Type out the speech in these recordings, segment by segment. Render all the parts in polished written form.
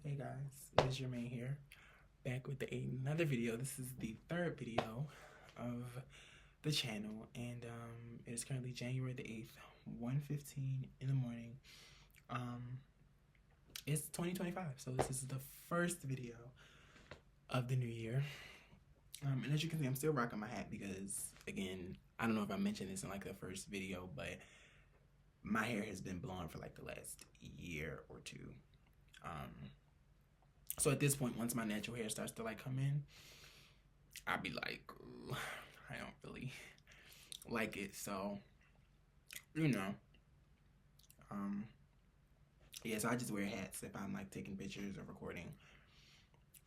Hey guys, it is your man here, back with another video. This is the third video of the channel, and it is currently January the 8th, 1:15 in the morning. It's 2025, so this is the first video of the new year. And as you can see, I'm still rocking my hat because, again, I don't know if I mentioned this in like the first video, but my hair has been blowing for like the last year or two. So at this point, once my natural hair starts to like come in, I'll be like, ooh, I don't really like it. So, you know, yeah, so I just wear hats if I'm like taking pictures or recording.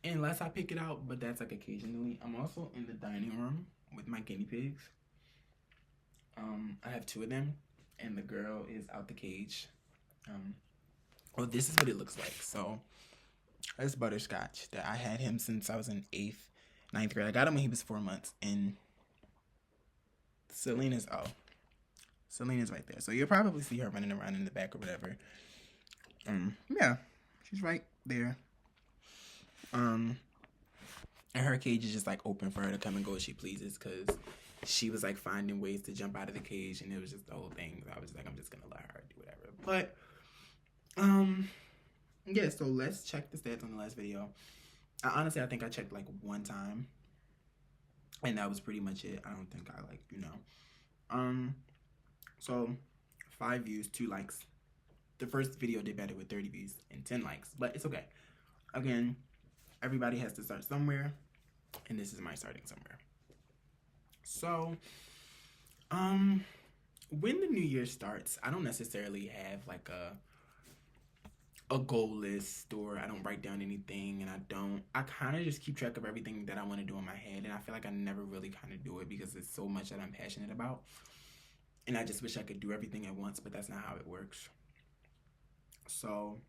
Unless I pick it out, but that's like occasionally. I'm also in the dining room with my guinea pigs. I have two of them, and the girl is out the cage. Well, this is what it looks like. So, that's Butterscotch. That I had him since I was in 8th, 9th grade. I got him when he was 4 months. And Selena's right there. So you'll probably see her running around in the back or whatever. Yeah, she's right there. And her cage is just like open for her to come and go as she pleases, because she was like finding ways to jump out of the cage, and it was just the whole thing. I was like, I'm just gonna let her do whatever. But yeah, so let's check the stats on the last video. I think I checked like one time, and that was pretty much it. I don't think I like, so 5 views, 2 likes. The first video did better with 30 views and 10 likes, but it's okay. Again, everybody has to start somewhere, and this is my starting somewhere. So, when the new year starts, I don't necessarily have like a goal list, or I don't write down anything, and I kind of just keep track of everything that I want to do in my head, and I feel like I never really kind of do it because it's so much that I'm passionate about, and I just wish I could do everything at once, but that's not how it works. So,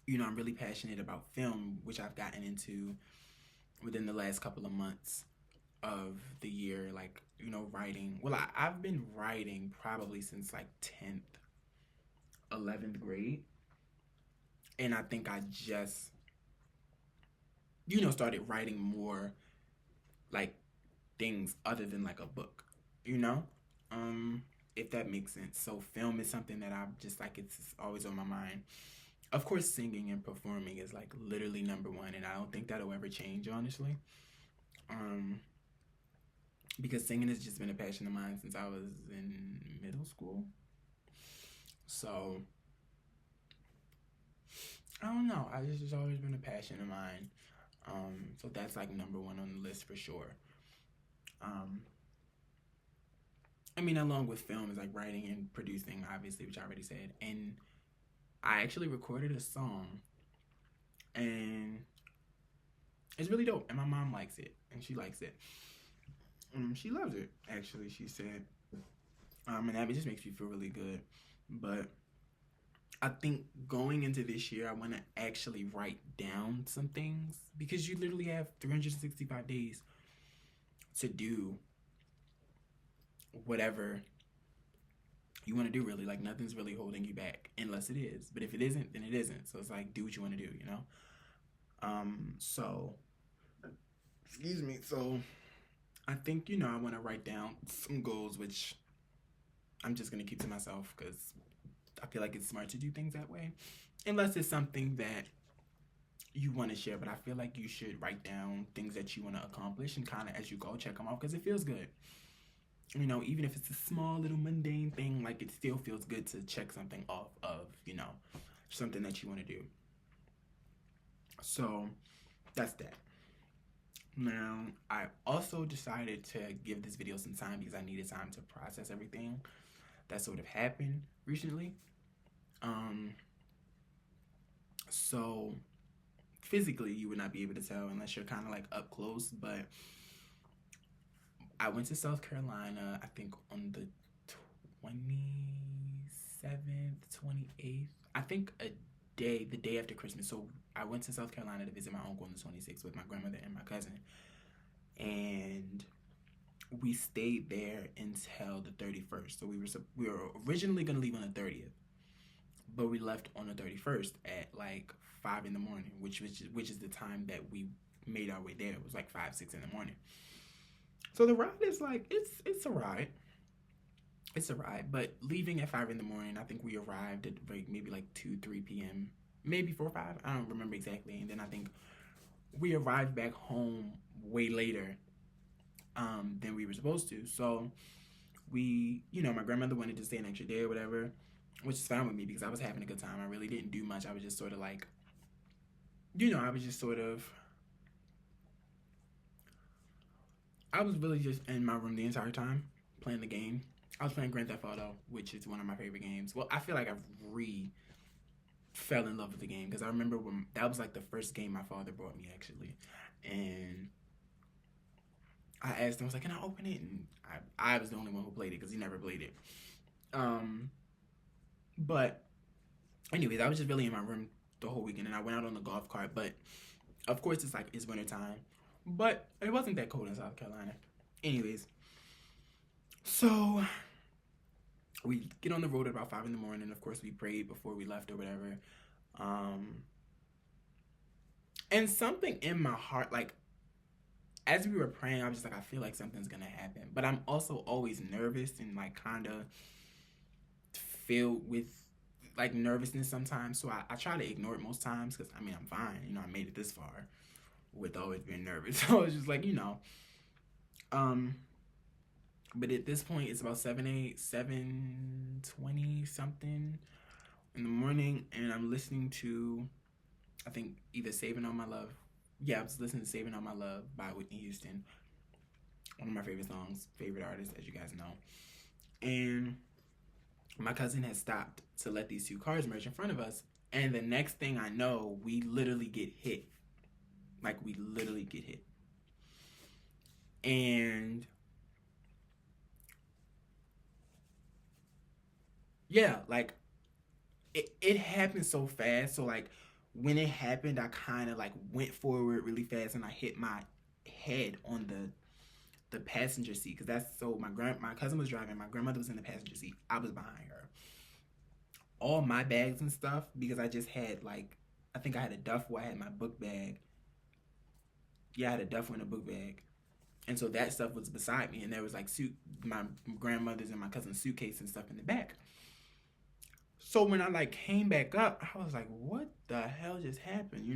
I'm really passionate about film, which I've gotten into within the last couple of months of the year, like, writing. Well, I've been writing probably since like 10th, 11th grade. And I think I just, started writing more like things other than like a book, if that makes sense. So film is something that I've just like, it's always on my mind. Of course, singing and performing is like literally number one, and I don't think that'll ever change, honestly. Because singing has just been a passion of mine since I was in middle school. So, I don't know. It's just always been a passion of mine. So that's like number one on the list for sure. Along with film is like writing and producing, obviously, which I already said. And I actually recorded a song, and it's really dope. And my mom likes it, and she likes it. She loves it, actually, she said. And that just makes me feel really good. But I think going into this year, I want to actually write down some things, because you literally have 365 days to do whatever you want to do, really. Like, nothing's really holding you back, unless it is. But if it isn't, then it isn't. So it's like, do what you want to do, So, excuse me. So I think, I want to write down some goals, which I'm just going to keep to myself, because I feel like it's smart to do things that way, unless it's something that you want to share. But I feel like you should write down things that you want to accomplish, and kind of as you go, check them off, because it feels good. Even if it's a small little mundane thing, like, it still feels good to check something off of, something that you want to do. So that's that. Now, I also decided to give this video some time because I needed time to process everything that sort of happened recently. So physically, you would not be able to tell unless you're kind of like up close, but I went to South Carolina, I think on the 27th, 28th, I think the day after Christmas. So I went to South Carolina to visit my uncle on the 26th with my grandmother and my cousin. And we stayed there until the 31st. So we were originally going to leave on the 30th. but we left on the 31st at like 5 in the morning, which is the time that we made our way there. It was like 5, 6 in the morning. So the ride is like it's a ride. It's a ride, but leaving at 5 in the morning, I think we arrived at like maybe like 2, 3 p.m., maybe 4, 5. I don't remember exactly. And then I think we arrived back home way later than we were supposed to. So my grandmother wanted to stay an extra day or whatever, which is fine with me because I was having a good time. I really didn't do much. I was just sort of like, I was just sort of, I was really just in my room the entire time playing the game. I was playing Grand Theft Auto, which is one of my favorite games. Well, I feel like I've fell in love with the game because I remember when that was like the first game my father bought me actually, and I asked him, I was like, "Can I open it?" And I was the only one who played it because he never played it. But anyways, I was just really in my room the whole weekend, and I went out on the golf cart. But of course, it's winter time, but it wasn't that cold in South Carolina. Anyways, so we get on the road at about 5 in the morning. Of course, we prayed before we left or whatever. And something in my heart, like as we were praying, I was just like, I feel like something's gonna happen. But I'm also always nervous and like kind of filled with like nervousness sometimes. So I try to ignore it most times because I mean I'm fine. I made it this far with always being nervous. So it's just like But at this point, it's about 7:20 something in the morning, and I'm listening to, I think, either Saving All My Love. Yeah, I was listening to Saving All My Love by Whitney Houston. One of my favorite songs, favorite artist, as you guys know. And my cousin had stopped to let these two cars merge in front of us, and the next thing I know, we literally get hit. Like, we literally get hit. And yeah, like it happened so fast. So like when it happened, I kind of like went forward really fast and I hit my head on the passenger seat because that's so my cousin was driving, my grandmother was in the passenger seat, I was behind her. All my bags and stuff, because I just had like, I think I had a duffel, I had my book bag. Yeah, I had a duffel and a book bag. And so that stuff was beside me, and there was like my grandmother's and my cousin's suitcase and stuff in the back. So when I like came back up, I was like, what the hell just happened,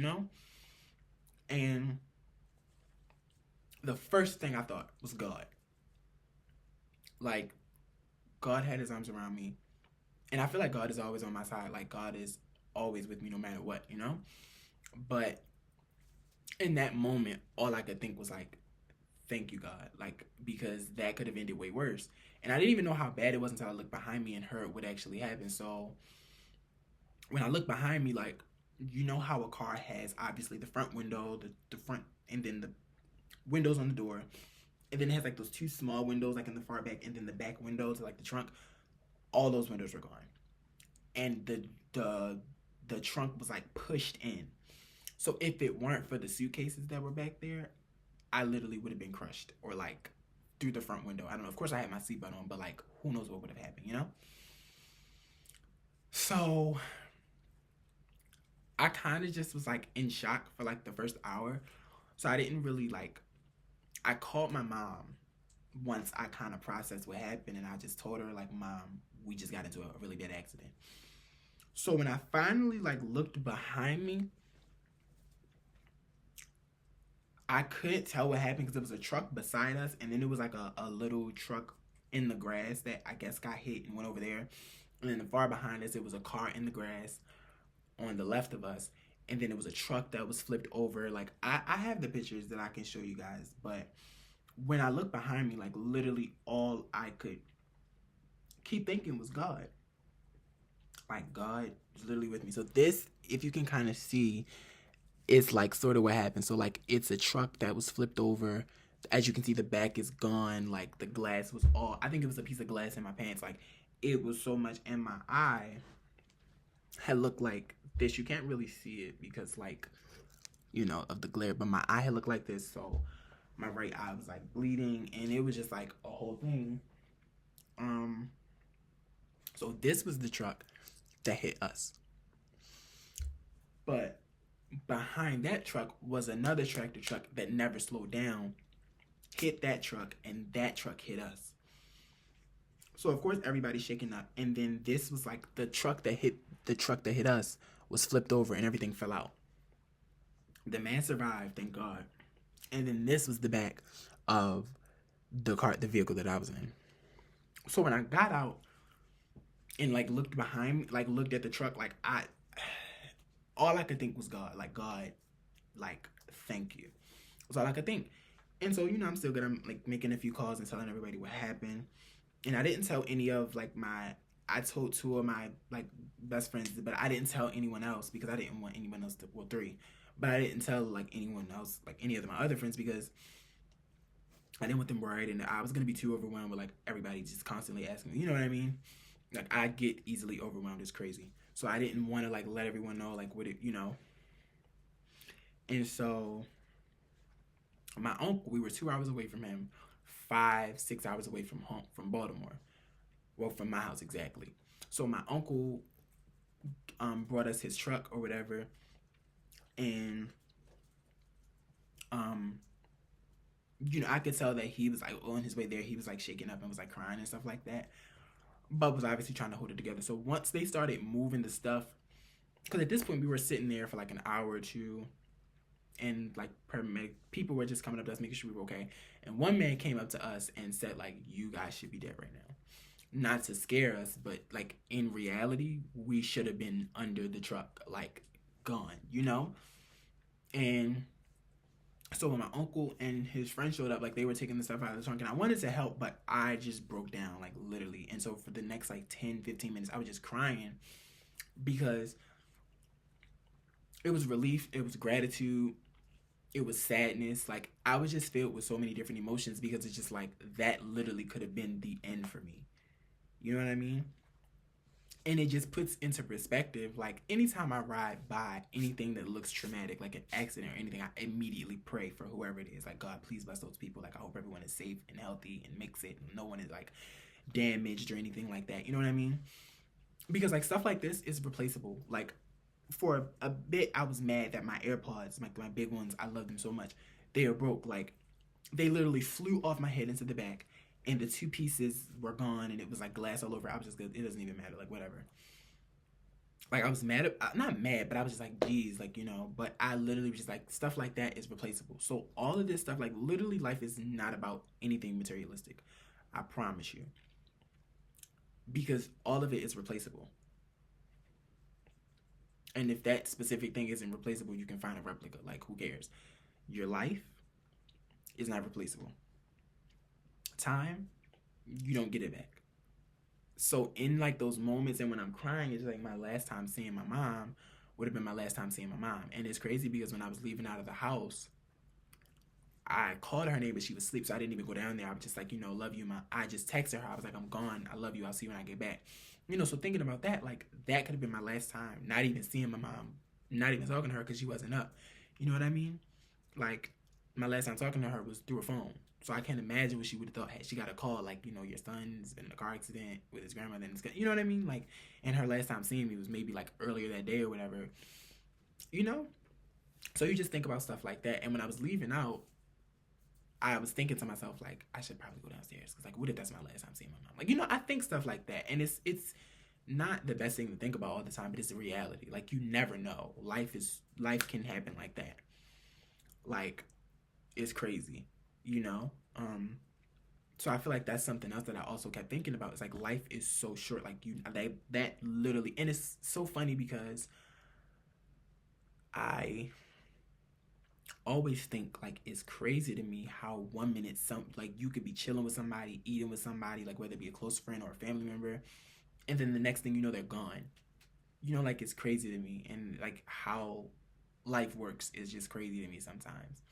And the first thing I thought was God. Like, God had his arms around me. And I feel like God is always on my side. Like, God is always with me no matter what, But in that moment, all I could think was like, thank you, God. Like, because that could have ended way worse. And I didn't even know how bad it was until I looked behind me and heard what actually happened. So when I look behind me, like, how a car has obviously the front window, the front, and then the windows on the door. And then it has like those two small windows like in the far back, and then the back windows like the trunk. All those windows were gone. And the trunk was like pushed in. So if it weren't for the suitcases that were back there, I literally would have been crushed or like through the front window. I don't know. Of course, I had my seatbelt on, but like, who knows what would have happened, So I kind of just was like in shock for like the first hour. So I didn't really like, I called my mom once I kind of processed what happened, and I just told her like, Mom, we just got into a really bad accident. So when I finally like looked behind me, I couldn't tell what happened because there was a truck beside us, and then it was like a little truck in the grass that I guess got hit and went over there. And then far behind us, it was a car in the grass on the left of us. And then it was a truck that was flipped over. Like, I have the pictures that I can show you guys. But when I looked behind me, like, literally all I could keep thinking was God. Like, God was literally with me. So this, if you can kind of see, it's like sort of what happened. So like it's a truck that was flipped over. As you can see, the back is gone. Like the glass was all, I think it was a piece of glass in my pants. Like it was so much, and my eye had looked like this. You can't really see it because like, of the glare, but my eye had looked like this. So my right eye was like bleeding, and it was just like a whole thing. So this was the truck. that hit us. But behind that truck was another tractor truck that never slowed down, hit that truck, and that truck hit us. So of course everybody's shaking up, and then this was like the truck that hit us was flipped over and everything fell out. The man survived, thank God. And then this was the back of the vehicle that I was in. So when I got out and like looked behind me, like looked at the truck, like all I could think was God. Like, God, like, thank you. That's all I could think. And so, I'm still good. I'm like making a few calls and telling everybody what happened. And I didn't tell any of like I told two of my like best friends, but I didn't tell anyone else because I didn't want anyone else to, well, three, but I didn't tell like anyone else, like any of my other friends, because I didn't want them worried, and I was going to be too overwhelmed with like everybody just constantly asking me, you know what I mean? Like, I get easily overwhelmed. It's crazy. So I didn't want to like let everyone know like what it, And so my uncle, we were 2 hours away from him, 5-6 hours away from home, from Baltimore. Well, from my house exactly. So my uncle brought us his truck or whatever, and I could tell that he was like on his way there. He was like shaking up and was like crying and stuff like that, but was obviously trying to hold it together. So once they started moving the stuff, because at this point we were sitting there for like an hour or two, and like paramedic people were just coming up to us making sure we were okay. And one man came up to us and said like, "You guys should be dead right now." Not to scare us, but like in reality, we should have been under the truck, like gone, And so when my uncle and his friend showed up, like they were taking the stuff out of the trunk, and I wanted to help, but I just broke down, like literally. And so for the next like 10-15 minutes, I was just crying because it was relief, it was gratitude, it was sadness. Like I was just filled with so many different emotions because it's just like that literally could have been the end for me. You know what I mean? And it just puts into perspective, like anytime I ride by anything that looks traumatic, like an accident or anything, I immediately pray for whoever it is. Like, God, please bless those people. Like, I hope everyone is safe and healthy and makes it, and no one is like damaged or anything like that. You know what I mean? Because like stuff like this is replaceable. Like for a bit, I was mad that my AirPods, like my big ones, I love them so much, they are broke. Like they literally flew off my head into the back, and the two pieces were gone, and it was like glass all over. I was just good. It doesn't even matter. Like whatever. Like I was mad, not mad, but I was just like, geez, like, but I literally was just like, stuff like that is replaceable. So all of this stuff, like literally life is not about anything materialistic. I promise you. Because all of it is replaceable. And if that specific thing isn't replaceable, you can find a replica. Like, who cares? Your life is not replaceable. Time, you don't get it back. So in like those moments, and when I'm crying, it's like my last time seeing my mom would have been my last time seeing my mom. And it's crazy because when I was leaving out of the house, I called her name, but she was asleep, so I didn't even go down there. I was just like, love you, Ma. I just texted her. I was like, I'm gone. I love you. I'll see you when I get back. So thinking about that, like, that could have been my last time. Not even seeing my mom. Not even talking to her because she wasn't up. You know what I mean? Like, my last time talking to her was through a phone. So I can't imagine what she would have thought had she got a call, like, your son's been in a car accident with his grandmother. And you know what I mean? Like, and her last time seeing me was maybe, like, earlier that day or whatever. So you just think about stuff like that. And when I was leaving out, I was thinking to myself, like, I should probably go downstairs. Because, like, what if that's my last time seeing my mom? Like, I think stuff like that. And it's not the best thing to think about all the time, but it's the reality. Like, you never know. Life can happen like that. Like, it's crazy, So I feel like that's something else that I also kept thinking about. It's like, life is so short. Like, that literally, and it's so funny because I always think like it's crazy to me how 1 minute like you could be chilling with somebody, eating with somebody, like whether it be a close friend or a family member, and then the next thing you know they're gone. Like it's crazy to me, and like how life works is just crazy to me sometimes.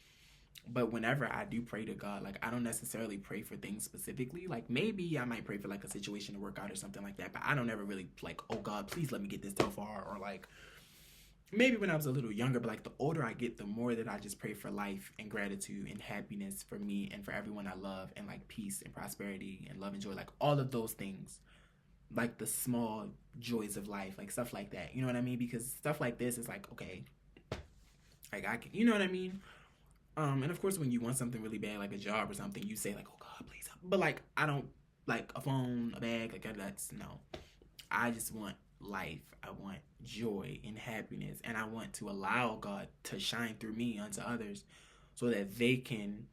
But whenever I do pray to God, like I don't necessarily pray for things specifically. Like maybe I might pray for like a situation to work out or something like that, but I don't ever really like, oh God, please let me get this so far, or like maybe when I was a little younger, but like the older I get, the more that I just pray for life and gratitude and happiness for me and for everyone I love, and like peace and prosperity and love and joy, like all of those things. like the small joys of life, like stuff like that. You know what I mean? Because stuff like this is like, okay, like I can, you know what I mean? And of course, when you want something really bad, like a job or something, you say like, "Oh God, please help." But like, I don't like a phone, a bag, like that's no. I just want life. I want joy and happiness, and I want to allow God to shine through me unto others, so that they can,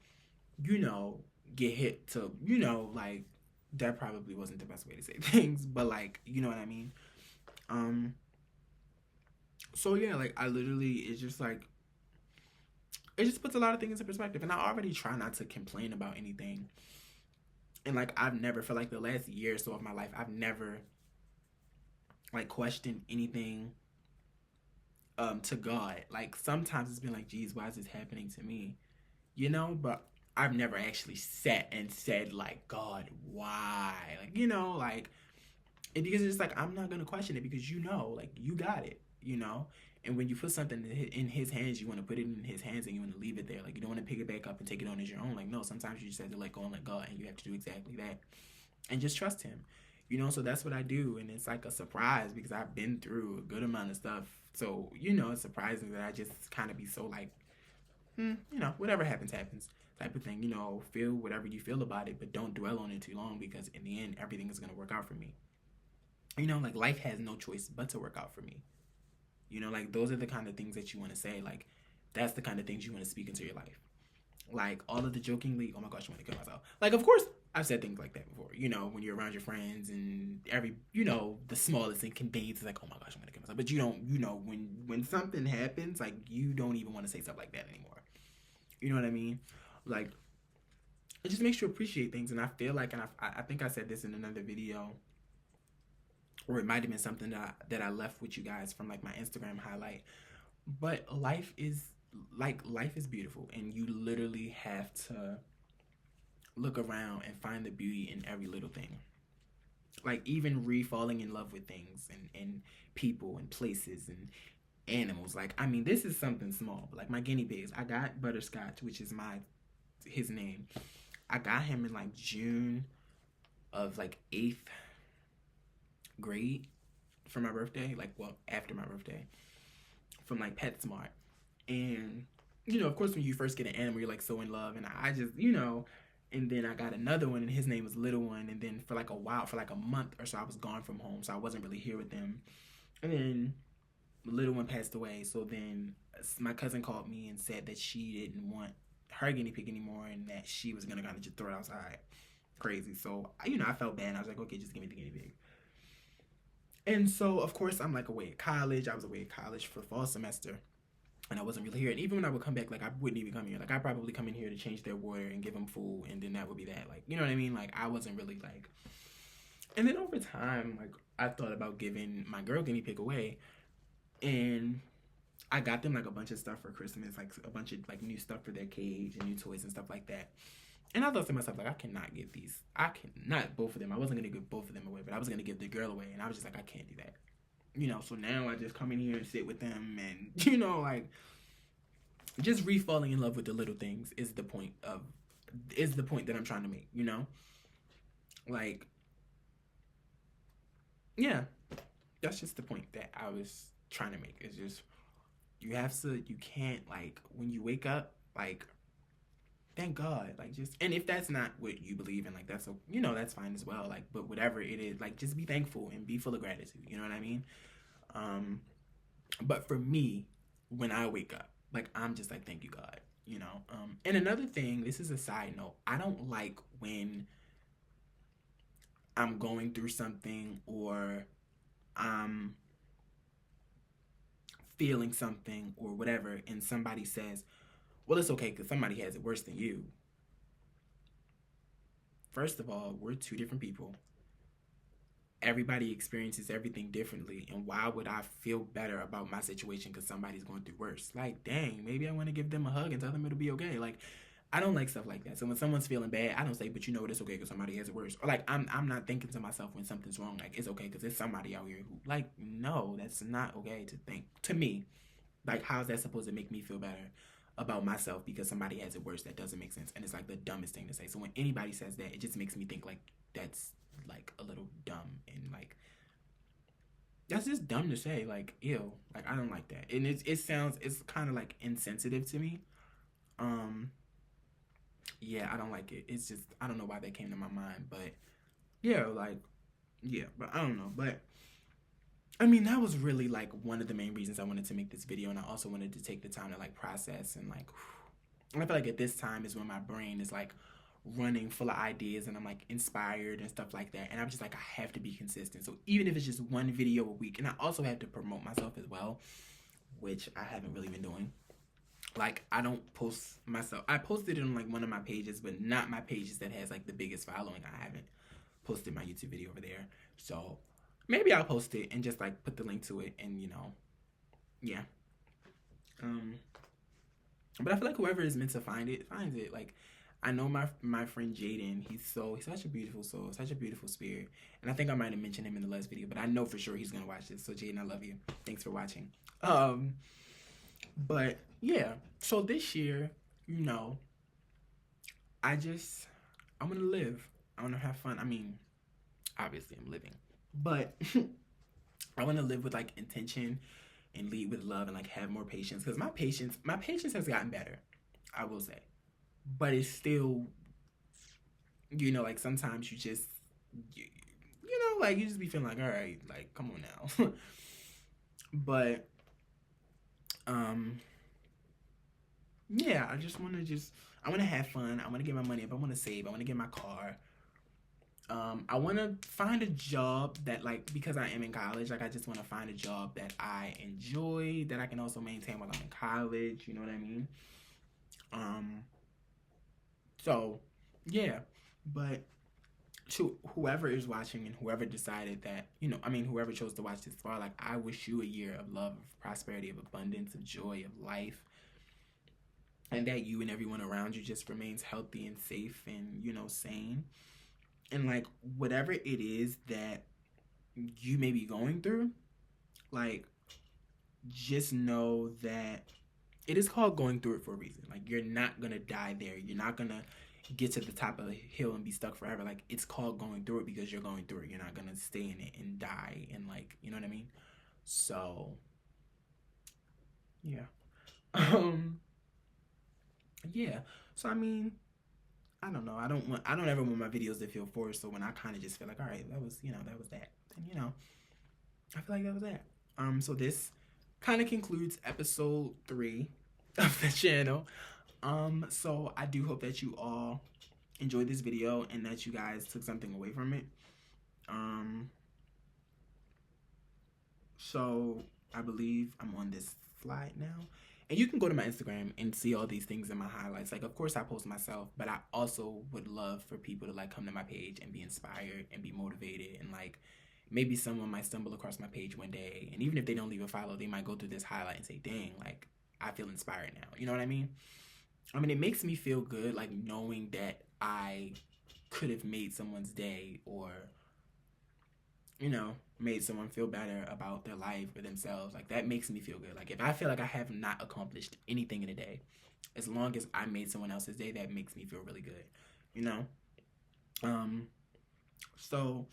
you know, get hit to, you know, like that probably wasn't the best way to say things, but like, you know what I mean. Um. So yeah, like I literally, it's just like it just puts a lot of things into perspective, and I already try not to complain about anything. And like I've never, for like the last year or so of my life, I've never like questioned anything to God. Like sometimes it's been like, geez, why is this happening to me? You know, but I've never actually sat and said like, God, why? Like, you know, like because it's like I'm not gonna question it because you know, like you got it, you know. And when you put something in his hands, you want to put it in his hands and you want to leave it there. Like you don't want to pick it back up and take it on as your own. Like no, sometimes you just have to let go and let God, and you have to do exactly that, and just trust Him, you know. So that's what I do, and it's like a surprise because I've been through a good amount of stuff. So you know, it's surprising that I just kind of be so like, you know, whatever happens, happens type of thing. You know, feel whatever you feel about it, but don't dwell on it too long because in the end, everything is gonna work out for me. You know, like life has no choice but to work out for me. You know, like those are the kind of things that you want to say. Like that's the kind of things you want to speak into your life. Like all of the jokingly, oh my gosh, I want to kill myself. Like of course I've said things like that before. You know, when you're around your friends and every, you know, the smallest inconvenience is like, oh my gosh, I'm gonna kill myself. But you don't, you know, when something happens, like you don't even want to say stuff like that anymore. You know what I mean? Like it just makes you appreciate things. And I feel like, and I think I said this in another video, or it might have been something that I left with you guys from like my Instagram highlight. But life is beautiful, and you literally have to look around and find the beauty in every little thing. Like even falling in love with things and people and places and animals. Like I mean, this is something small, but like my guinea pigs. I got Butterscotch, which is his name. I got him in like June of like 8th grade for my birthday. Like well, after my birthday, from like PetSmart. And you know, of course, when you first get an animal, you're like so in love, and I just, you know, and then I got another one, and his name was Little One, and then for like a while, for like a month or so, I was gone from home, so I wasn't really here with them, and then Little One passed away, so then my cousin called me and said that she didn't want her guinea pig anymore, and that she was gonna kind of just throw it outside. Crazy. So you know, I felt bad. I was like, okay, just give me the guinea pig. And so, of course, I'm like away at college. I was away at college for fall semester, and I wasn't really here. And even when I would come back, like I wouldn't even come here. Like I probably come in here to change their water and give them food, and then that would be that. Like you know what I mean? Like I wasn't really like. And then over time, like I thought about giving my girl guinea pig away, and I got them like a bunch of stuff for Christmas, like a bunch of like new stuff for their cage and new toys and stuff like that. And I thought to myself, like, I cannot give these. I cannot both of them. I wasn't gonna give both of them away, but I was gonna give the girl away, and I was just like, I can't do that. You know, so now I just come in here and sit with them, and you know, like, just falling in love with the little things is the point that I'm trying to make. You know, like, yeah, that's just the point that I was trying to make. It's just you can't like when you wake up, like thank God. Like just and if that's not what you believe in, like that's you know, that's fine as well. Like but whatever it is, like just be thankful and be full of gratitude. You know what I mean? Um but for me, when I wake up, like I'm just like thank you God, you know. And another thing, this is a side note, I don't like when I'm going through something or I'm feeling something or whatever and somebody says, well, it's okay because somebody has it worse than you. First of all, we're two different people. Everybody experiences everything differently. And why would I feel better about my situation because somebody's going through worse? Like, dang, maybe I want to give them a hug and tell them it'll be okay. Like, I don't like stuff like that. So when someone's feeling bad, I don't say, but you know what, it's okay because somebody has it worse. Or like, I'm not thinking to myself when something's wrong, like, it's okay because there's somebody out here who, like, no, that's not okay to think. To me, like, how's that supposed to make me feel better about myself because somebody has it worse? That doesn't make sense. And it's like the dumbest thing to say. So when anybody says that, it just makes me think like, that's like a little dumb, and like that's just dumb to say. Like, ew, like I don't like that, and it's kind of like insensitive to me. Um, yeah, I don't like it. It's just I don't know why that came to my mind, but yeah, like yeah, but I don't know, but I mean, that was really like one of the main reasons I wanted to make this video, and I also wanted to take the time to like process and like. And I feel like at this time is when my brain is like running full of ideas and I'm like inspired and stuff like that. And I'm just like, I have to be consistent. So even if it's just one video a week, and I also have to promote myself as well, which I haven't really been doing. Like, I don't post myself. I posted it on like one of my pages, but not my pages that has like the biggest following. I haven't posted my YouTube video over there. So maybe I'll post it and just like put the link to it, and yeah. But I feel like whoever is meant to find it finds it. Like, I know my friend Jaden. He's such a beautiful soul, such a beautiful spirit. And I think I might have mentioned him in the last video, but I know for sure he's gonna watch this. So Jaden, I love you. Thanks for watching. But yeah. So this year, I want to live. I want to have fun. I mean, obviously I'm living, but I want to live with like intention and lead with love and like have more patience, because my patience has gotten better, I will say, but it's still, like sometimes you just like you just be feeling like, all right, like come on now. But yeah, I want to have fun. I want to get my money up. I want to save. I want to get my car. I want to find a job that, like, because I am in college, like, I just want to find a job that I enjoy, that I can also maintain while I'm in college, you know what I mean? So, yeah, but to whoever is watching and whoever decided that, whoever chose to watch this far, like, I wish you a year of love, of prosperity, of abundance, of joy, of life, and that you and everyone around you just remains healthy and safe and, sane. And like whatever it is that you may be going through, like just know that it is called going through it for a reason. Like you're not gonna die there. You're not gonna get to the top of the hill and be stuck forever. Like it's called going through it because you're going through it. You're not gonna stay in it and die and like, you know what I mean? So yeah. Yeah. So I mean, I don't know. I don't ever want my videos to feel forced. So when I kind of just feel like, all right, that was that. And I feel like that was that. So this kind of concludes episode 3 of the channel. So I do hope that you all enjoyed this video and that you guys took something away from it. So I believe I'm on this slide now. And you can go to my Instagram and see all these things in my highlights. Like, of course, I post myself, but I also would love for people to, like, come to my page and be inspired and be motivated. And, like, maybe someone might stumble across my page one day. And even if they don't leave a follow, they might go through this highlight and say, dang, like, I feel inspired now. You know what I mean? I mean, it makes me feel good, like, knowing that I could have made someone's day or, made someone feel better about their life or themselves. Like that makes me feel good. Like if I feel like I have not accomplished anything in a day, as long as I made someone else's day, that makes me feel really good, So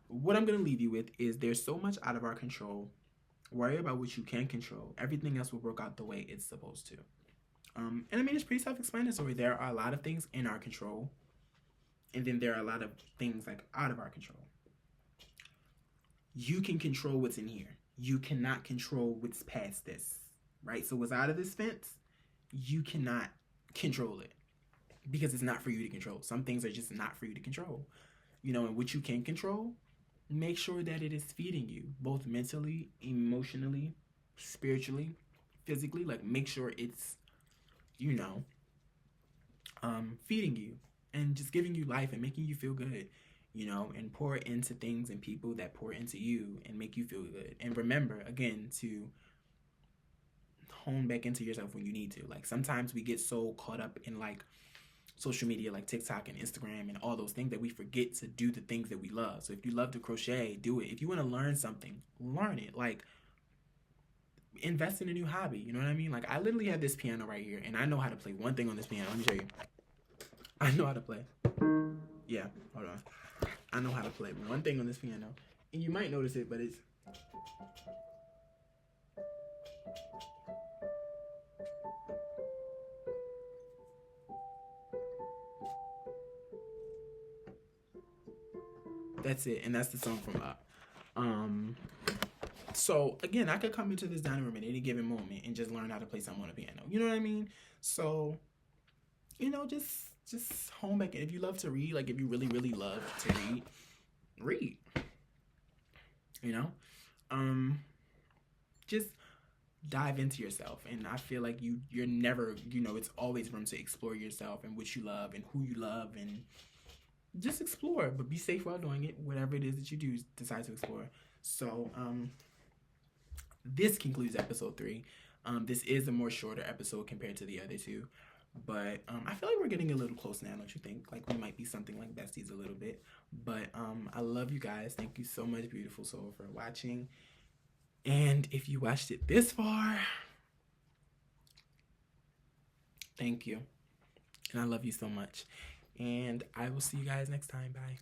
what I'm gonna leave you with is there's so much out of our control. Worry about what you can control. Everything else will work out the way it's supposed to. And I mean, it's pretty self-explanatory. There are a lot of things in our control, and then there are a lot of things like out of our control. You can control what's in here. You cannot control what's past this, right? So what's out of this fence, you cannot control it because it's not for you to control. Some things are just not for you to control, and what you can control, make sure that it is feeding you, both mentally, emotionally, spiritually, physically. Like make sure it's, feeding you and just giving you life and making you feel good. And pour into things and people that pour into you and make you feel good. And remember, again, to hone back into yourself when you need to. Like, sometimes we get so caught up in, like, social media, like TikTok and Instagram and all those things that we forget to do the things that we love. So if you love to crochet, do it. If you want to learn something, learn it. Like, invest in a new hobby. You know what I mean? Like, I literally have this piano right here, and I know how to play one thing on this piano. Let me show you. I know how to play. Yeah, hold on. I know how to play one thing on this piano, and you might notice it, but it's that's it, and that's the song from Up. So again, I could come into this dining room at any given moment and just learn how to play something on a piano. You know what I mean? So, just hone back. If you love to read, like if you really really love to read. You know, just dive into yourself, and I feel like you're never, it's always room to explore yourself and what you love and who you love, and just explore, but be safe while doing it, whatever it is that you do decide to explore. So this concludes episode 3. This is a more shorter episode compared to the other 2, but I feel like we're getting a little close now, don't you think? Like we might be something like besties a little bit. But I love you guys. Thank you so much, beautiful soul, for watching. And if you watched it this far, thank you. And I love you so much. And I will see you guys next time. Bye.